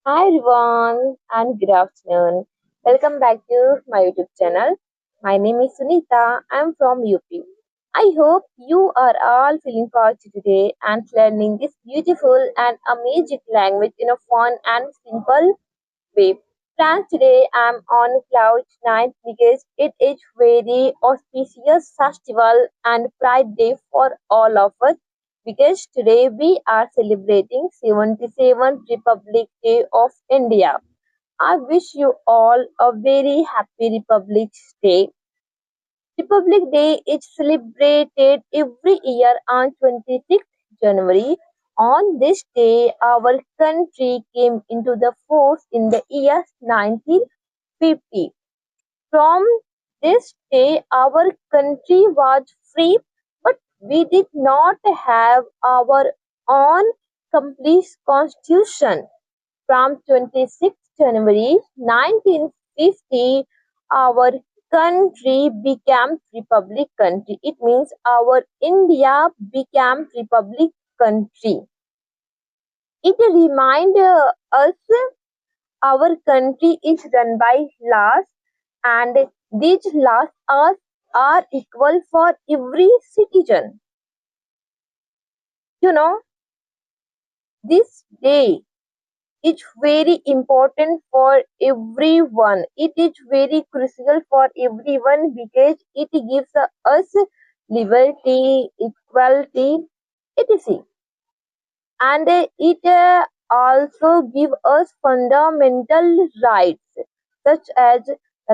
Hi everyone and good afternoon. Welcome back to my YouTube channel. My name is Sunita. I'm from UP. I hope you are all feeling positive today and learning this beautiful and amazing language in a fun and simple way. Friends, today I'm on cloud nine because it is very auspicious festival and pride day for all of us because today we are celebrating 77th Republic Day of India. I wish you all a very happy Republic Day. Republic Day is celebrated every year on 26th January. On this day, our country came into the force in the year 1950. From this day, our country was free, but we did not have our own complete constitution. From 26th January 1950, our country became republic country. It means our India became republic country. It reminds us our country is run by laws and these laws are equal for every citizen. You know, this day is very important for everyone. It is very crucial for everyone because it gives us liberty, equality, etc. And it also gives us fundamental rights such as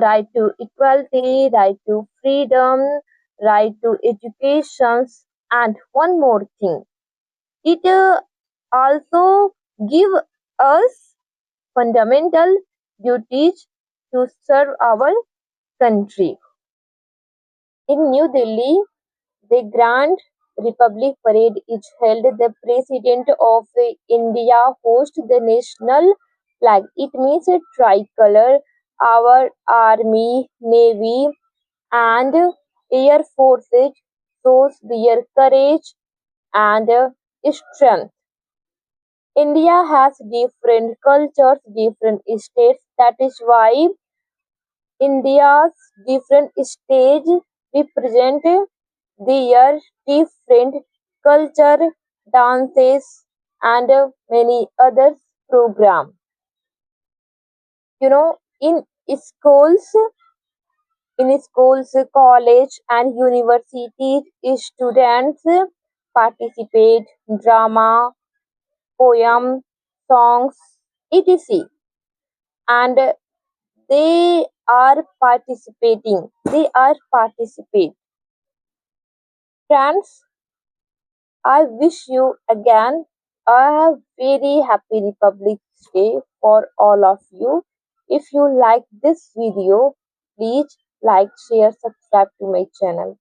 right to equality, right to freedom, right to education, and one more thing. It also gives us fundamental duties to serve our country. In New Delhi, the Grand Republic Parade is held. The President of India hosts the national flag. It means a tricolor. Our army, navy, and air forces shows their courage and strength. India has different cultures, different states. That is why India's different states represent their different culture, dances, and many other programs. You know, schools, college, and universities, students participate drama, poem, songs, etc. And they are participate. Friends, I wish you again a very happy Republic Day for all of you. If you like this video, please like, share, subscribe to my channel.